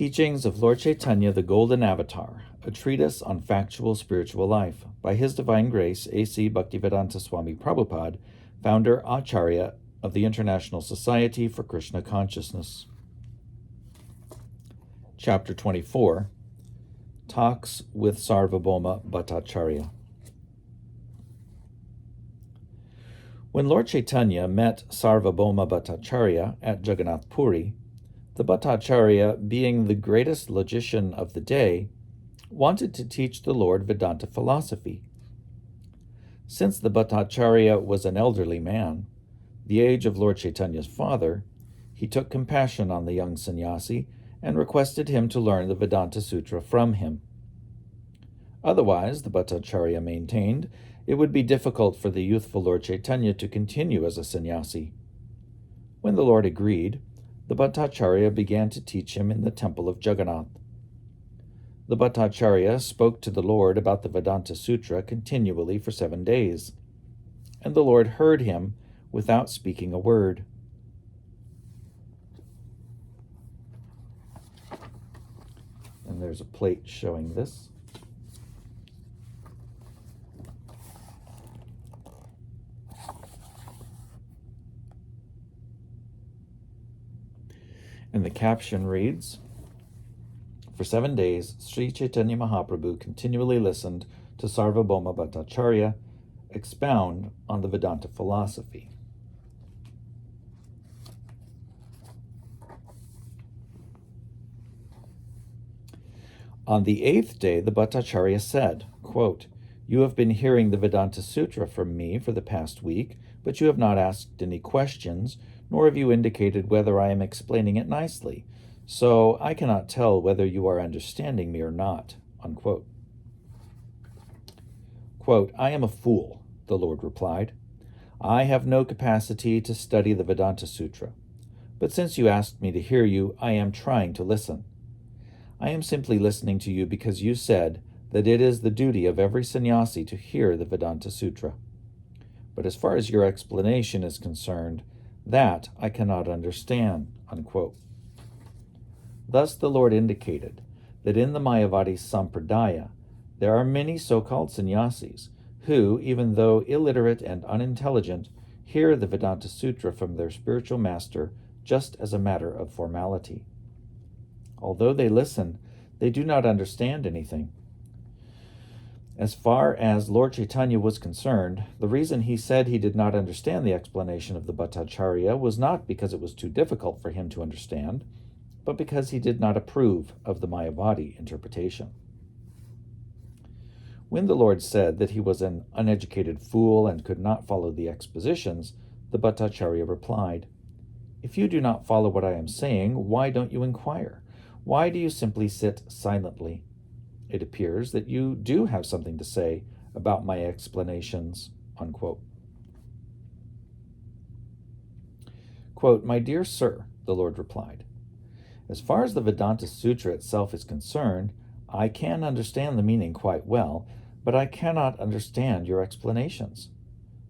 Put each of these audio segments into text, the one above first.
Teachings of Lord Caitanya, the Golden Avatar, a treatise on factual spiritual life, by His Divine Grace, A.C. Bhaktivedanta Swami Prabhupada, founder Acharya of the International Society for Krishna Consciousness. Chapter 24, Talks with Sarvabhauma Bhattacharya. When Lord Caitanya met Sarvabhauma Bhattacharya at Jagannath Puri, the Bhattacharya, being the greatest logician of the day, wanted to teach the Lord Vedanta philosophy. Since the Bhattacharya was an elderly man, the age of Lord Caitanya's father, he took compassion on the young sannyasi and requested him to learn the Vedanta Sutra from him. Otherwise, the Bhattacharya maintained, it would be difficult for the youthful Lord Caitanya to continue as a sannyasi. When the Lord agreed, the Bhattacharya began to teach him in the temple of Jagannath. The Bhattacharya spoke to the Lord about the Vedanta Sutra continually for 7 days, and the Lord heard him without speaking a word. And there's a plate showing this. And the caption reads, "For 7 days, Sri Chaitanya Mahaprabhu continually listened to Sarvabhauma Bhattacharya expound on the Vedanta philosophy." On the 8th day, the Bhattacharya said, quote, "You have been hearing the Vedanta Sutra from me for the past week, but you have not asked any questions, nor have you indicated whether I am explaining it nicely. So I cannot tell whether you are understanding me or not." Unquote. Quote, "I am a fool," the Lord replied. "I have no capacity to study the Vedanta Sutra. But since you asked me to hear you, I am trying to listen. I am simply listening to you because you said that it is the duty of every sannyasi to hear the Vedanta Sutra. But as far as your explanation is concerned, that I cannot understand." Unquote. Thus the Lord indicated that in the Mayavadi Sampradaya there are many so-called sannyasis who, even though illiterate and unintelligent, hear the Vedanta Sutra from their spiritual master just as a matter of formality. Although they listen, they do not understand anything. As far as Lord Caitanya was concerned, the reason he said he did not understand the explanation of the Bhattacharya was not because it was too difficult for him to understand, but because he did not approve of the Mayavadi interpretation. When the Lord said that he was an uneducated fool and could not follow the expositions, the Bhattacharya replied, "If you do not follow what I am saying, why don't you inquire? Why do you simply sit silently? It appears that you do have something to say about my explanations." Unquote. Quote, "My dear sir," the Lord replied, "as far as the Vedanta Sutra itself is concerned, I can understand the meaning quite well, but I cannot understand your explanations.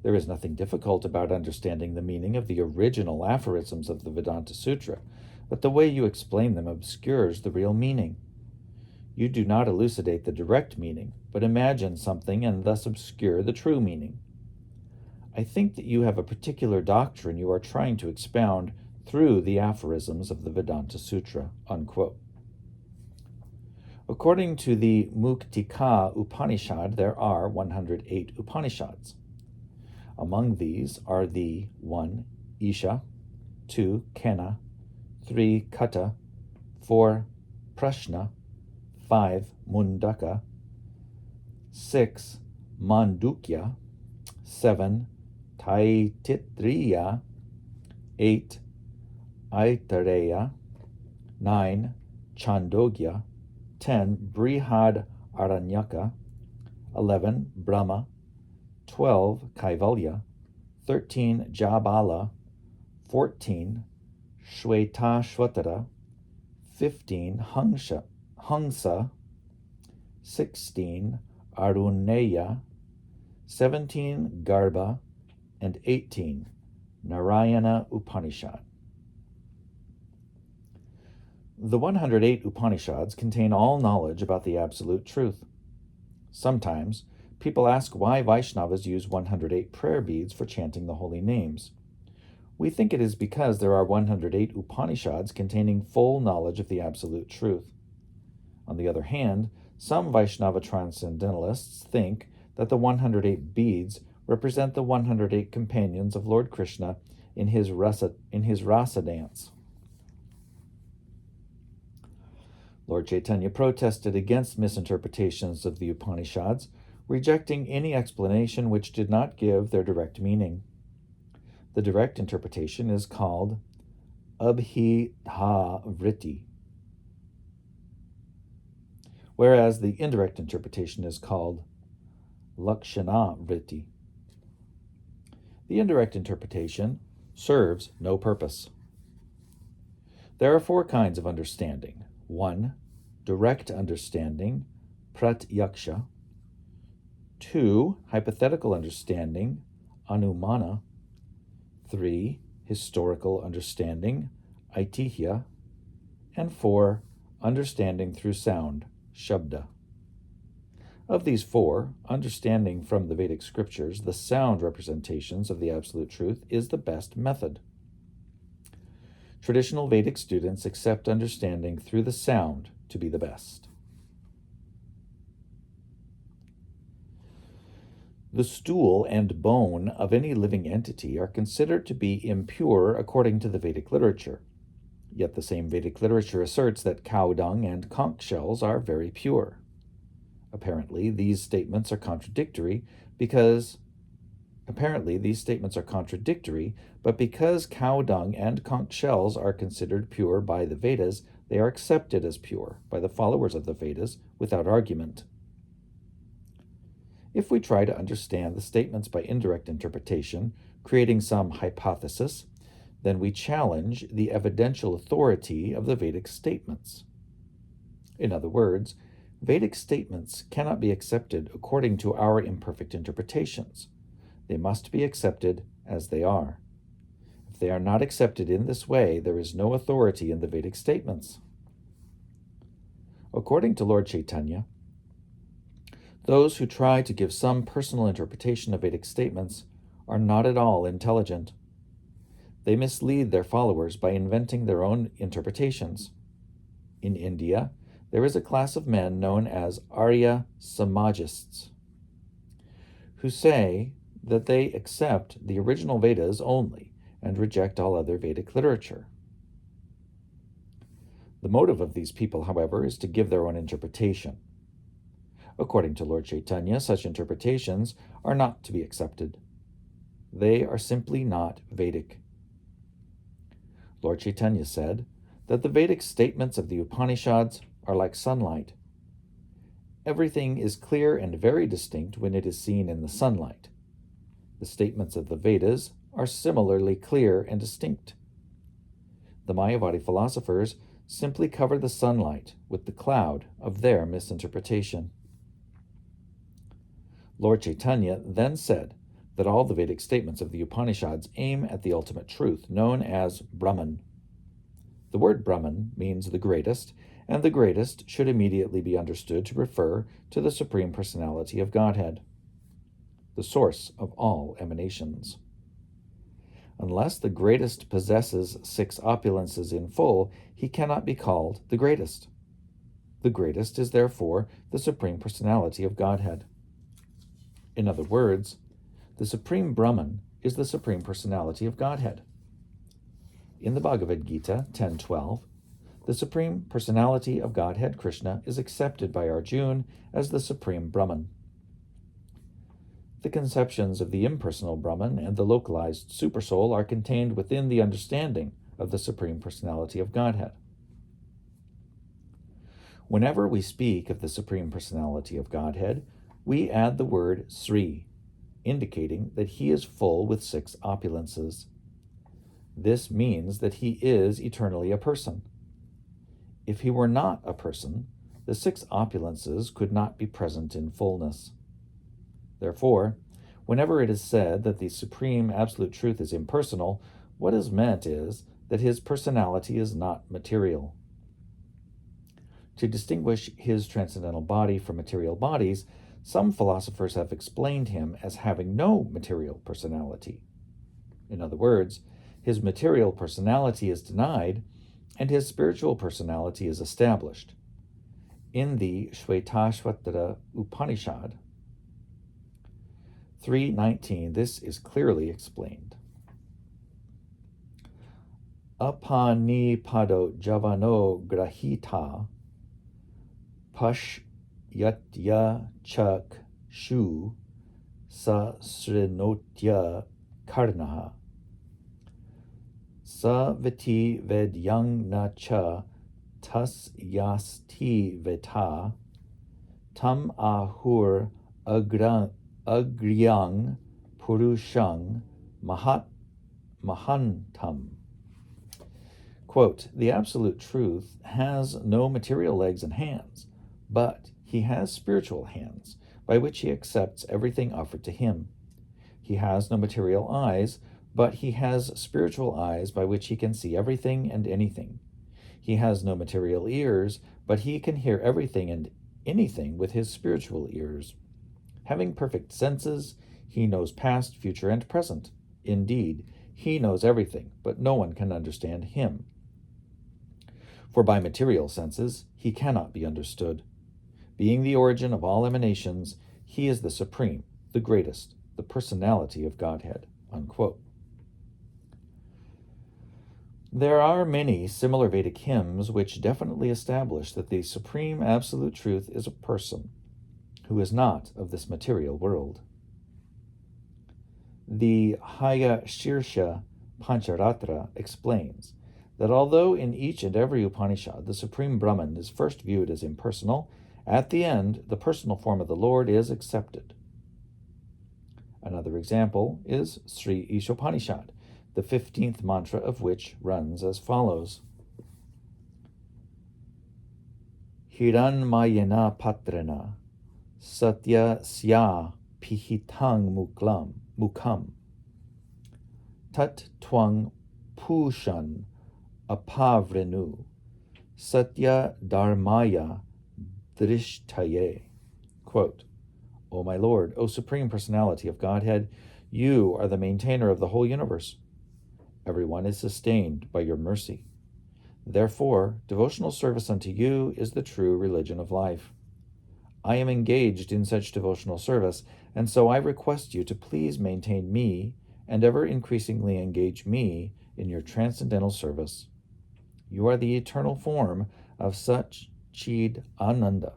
There is nothing difficult about understanding the meaning of the original aphorisms of the Vedanta Sutra, but the way you explain them obscures the real meaning. You do not elucidate the direct meaning, but imagine something and thus obscure the true meaning. I think that you have a particular doctrine you are trying to expound through the aphorisms of the Vedanta Sutra." Unquote. According to the Muktika Upanishad, there are 108 Upanishads. Among these are the 1. Isha, 2. Kena, 3. Kata, 4. Prashna, 5. Mundaka, 6. Mandukya, 7. Taittiriya, 8. Aitareya, 9. Chandogya, 10. Brihad Aranyaka, 11. Brahma, 12. Kaivalya, 13. Jabala, 14. Shvetashvatara, 15. Hangsa, 16. Aruneya, 17. Garbha, and 18. Narayana Upanishad. The 108 Upanishads contain all knowledge about the absolute truth. Sometimes, people ask why Vaishnavas use 108 prayer beads for chanting the holy names. We think it is because there are 108 Upanishads containing full knowledge of the absolute truth. On the other hand, some Vaishnava transcendentalists think that the 108 beads represent the 108 companions of Lord Krishna in his rasa dance. Lord Caitanya protested against misinterpretations of the Upanishads, rejecting any explanation which did not give their direct meaning. The direct interpretation is called Abhidha-vritti, whereas the indirect interpretation is called Lakshana-vritti. The indirect interpretation serves no purpose. There are 4 kinds of understanding. 1. Direct understanding, pratyaksha. 2. Hypothetical understanding, anumana. 3. Historical understanding, aitihya. And 4. Understanding through sound, shabda. Of these 4, understanding from the Vedic scriptures the sound representations of the absolute truth is the best method. Traditional Vedic students accept understanding through the sound to be the best. The stool and bone of any living entity are considered to be impure according to the Vedic literature. Yet the same Vedic literature asserts that cow dung and conch shells are very pure. Apparently, these statements are contradictory, but because cow dung and conch shells are considered pure by the Vedas, they are accepted as pure by the followers of the Vedas without argument. If we try to understand the statements by indirect interpretation, creating some hypothesis, then we challenge the evidential authority of the Vedic statements. In other words, Vedic statements cannot be accepted according to our imperfect interpretations. They must be accepted as they are. If they are not accepted in this way, there is no authority in the Vedic statements. According to Lord Caitanya, those who try to give some personal interpretation of Vedic statements are not at all intelligent. They mislead their followers by inventing their own interpretations. In India, there is a class of men known as Arya Samajists, who say that they accept the original Vedas only and reject all other Vedic literature. The motive of these people, however, is to give their own interpretation. According to Lord Caitanya, such interpretations are not to be accepted. They are simply not Vedic. Lord Caitanya said that the Vedic statements of the Upanishads are like sunlight. Everything is clear and very distinct when it is seen in the sunlight. The statements of the Vedas are similarly clear and distinct. The Mayavadi philosophers simply cover the sunlight with the cloud of their misinterpretation. Lord Caitanya then said that all the Vedic statements of the Upanishads aim at the ultimate truth, known as Brahman. The word Brahman means the greatest, and the greatest should immediately be understood to refer to the Supreme Personality of Godhead, the source of all emanations. Unless the greatest possesses 6 opulences in full, he cannot be called the greatest. The greatest is therefore the Supreme Personality of Godhead. In other words, the Supreme Brahman is the Supreme Personality of Godhead. In the Bhagavad Gita 10:12, the Supreme Personality of Godhead, Krishna, is accepted by Arjuna as the Supreme Brahman. The conceptions of the impersonal Brahman and the localized Supersoul are contained within the understanding of the Supreme Personality of Godhead. Whenever we speak of the Supreme Personality of Godhead, we add the word Sri, indicating that he is full with 6 opulences. This means that he is eternally a person. If he were not a person, the 6 opulences could not be present in fullness. Therefore, whenever it is said that the Supreme Absolute Truth is impersonal, what is meant is that his personality is not material. To distinguish his transcendental body from material bodies, some philosophers have explained him as having no material personality. In other words, his material personality is denied, and his spiritual personality is established. In the Shvetashvatara Upanishad 3:19, this is clearly explained. Apanipado javano grahita pashyatya chak shu sasrinotya karnaha saviti vedyang na cha tas yasti veta tam ahur agryang purushang mahantam. Quote, the Absolute Truth has no material legs and hands, but he has spiritual hands, by which he accepts everything offered to him. He has no material eyes, but he has spiritual eyes by which he can see everything and anything. He has no material ears, but he can hear everything and anything with his spiritual ears. Having perfect senses, he knows past, future, and present. Indeed, he knows everything, but no one can understand him. For by material senses, he cannot be understood. Being the origin of all emanations, he is the supreme, the greatest, the personality of Godhead. Unquote. There are many similar Vedic hymns which definitely establish that the Supreme Absolute Truth is a person who is not of this material world. The Haya Shirsha Pancharatra explains that although in each and every Upanishad the Supreme Brahman is first viewed as impersonal, at the end the personal form of the Lord is accepted. Another example is Sri Ishopanishad, the 15th mantra of which runs as follows. Hiranmayena patrena satya sya pihitang mukham tat twang pushan apavrenu satya dharmaya drishtaye. Quote, O my Lord, O Supreme Personality of Godhead, you are the maintainer of the whole universe. Everyone is sustained by your mercy. Therefore, devotional service unto you is the true religion of life. I am engaged in such devotional service, and so I request you to please maintain me and ever increasingly engage me in your transcendental service. You are the eternal form of such Chid Ananda,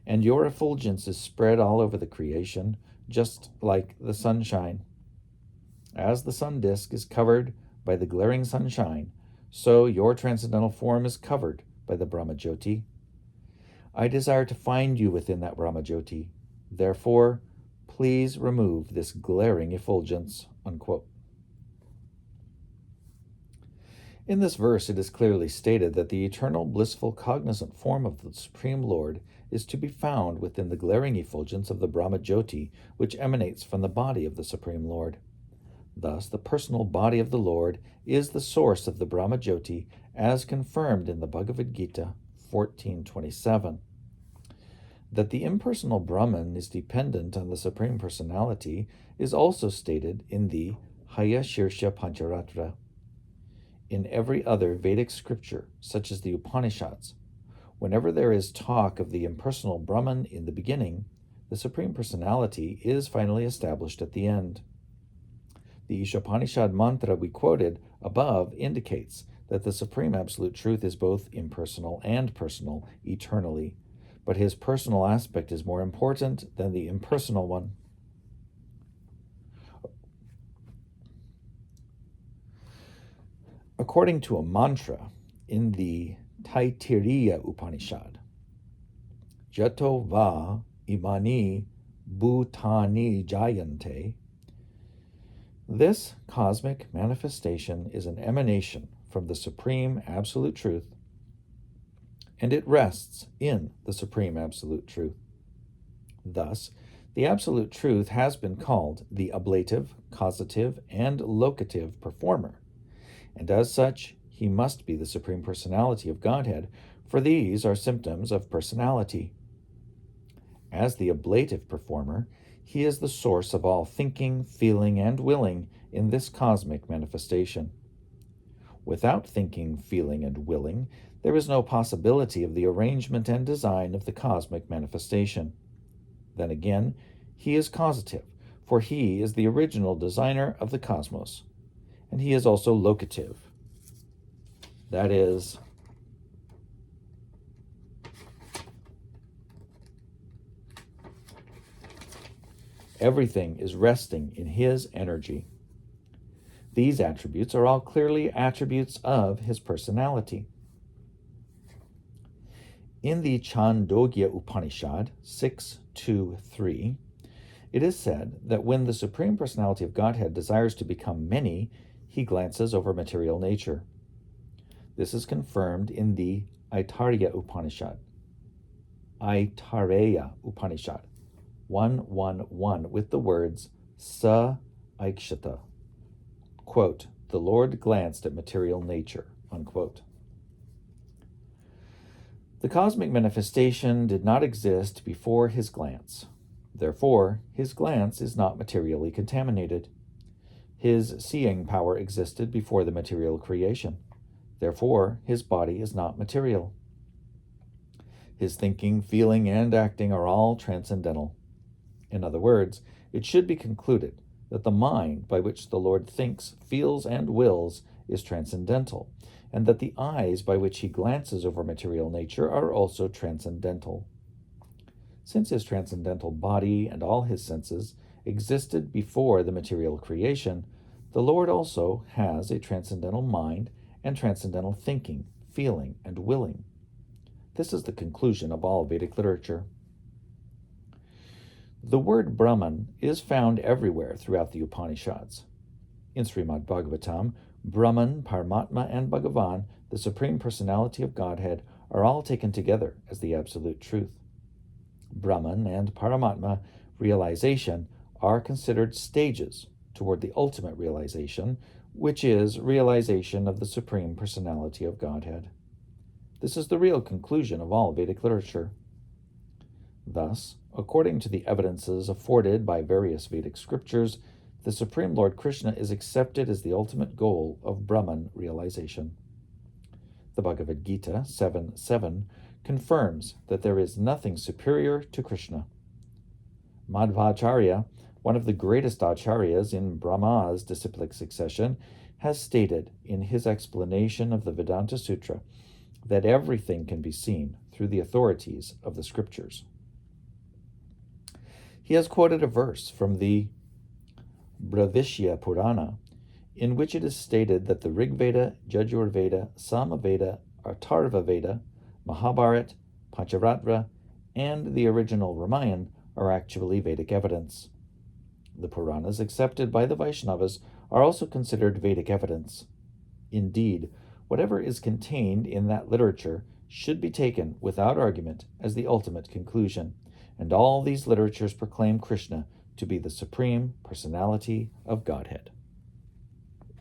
and your effulgence is spread all over the creation, just like the sunshine. As the sun disk is covered by the glaring sunshine, so your transcendental form is covered by the Brahmajyoti. I desire to find you within that Brahmajyoti. Therefore, please remove this glaring effulgence. Unquote. In this verse, it is clearly stated that the eternal, blissful, cognizant form of the Supreme Lord is to be found within the glaring effulgence of the Brahmajyoti, which emanates from the body of the Supreme Lord. Thus, the personal body of the Lord is the source of the Brahmajyoti, as confirmed in the Bhagavad Gita 14:27. That the impersonal Brahman is dependent on the Supreme Personality is also stated in the Haya Shirsha Pancharatra. In every other Vedic scripture, such as the Upanishads, whenever there is talk of the impersonal Brahman in the beginning, the Supreme Personality is finally established at the end. The Ishopanishad mantra we quoted above indicates that the Supreme Absolute Truth is both impersonal and personal eternally, but his personal aspect is more important than the impersonal one. According to a mantra in the Taittiriya Upanishad, Jato va imani bhutani jayante, this cosmic manifestation is an emanation from the Supreme Absolute Truth, and it rests in the Supreme Absolute Truth. Thus, the Absolute Truth has been called the ablative, causative, and locative performer, and as such, he must be the Supreme Personality of Godhead, for these are symptoms of personality. As the ablative performer, he is the source of all thinking, feeling, and willing in this cosmic manifestation. Without thinking, feeling, and willing, there is no possibility of the arrangement and design of the cosmic manifestation. Then again, he is causative, for he is the original designer of the cosmos, and he is also locative. That is, everything is resting in his energy. These attributes are all clearly attributes of his personality. In the Chandogya Upanishad 6.2.3, it is said that when the Supreme Personality of Godhead desires to become many, he glances over material nature. This is confirmed in the Aitareya Upanishad 1.1.1 with the words Sa Aikshata. Quote, the Lord glanced at material nature, unquote. The cosmic manifestation did not exist before his glance. Therefore, his glance is not materially contaminated. His seeing power existed before the material creation. Therefore, his body is not material. His thinking, feeling, and acting are all transcendental. In other words, it should be concluded that the mind by which the Lord thinks, feels, and wills is transcendental, and that the eyes by which he glances over material nature are also transcendental. Since his transcendental body and all his senses existed before the material creation, the Lord also has a transcendental mind and transcendental thinking, feeling, and willing. This is the conclusion of all Vedic literature. The word Brahman is found everywhere throughout the Upanishads. In Srimad Bhagavatam, Brahman, Paramatma, and Bhagavan, the Supreme Personality of Godhead, are all taken together as the absolute truth. Brahman and Paramatma realization are considered stages toward the ultimate realization, which is realization of the Supreme Personality of Godhead. This is the real conclusion of all Vedic literature. Thus, according to the evidences afforded by various Vedic scriptures, the Supreme Lord Krishna is accepted as the ultimate goal of Brahman realization. The Bhagavad Gita 7.7 confirms that there is nothing superior to Krishna. Madhvacharya, one of the greatest acharyas in Brahma's disciplic succession, has stated in his explanation of the Vedanta Sutra that everything can be seen through the authorities of the scriptures. He has quoted a verse from the Bravishya Purana, in which it is stated that the Rig Veda, Yajur Veda, Sama Veda, Atharva Veda, Mahabharata, Pancharatra, and the original Ramayana are actually Vedic evidence. The Puranas accepted by the Vaishnavas are also considered Vedic evidence. Indeed, whatever is contained in that literature should be taken without argument as the ultimate conclusion, and all these literatures proclaim Krishna to be the Supreme Personality of Godhead.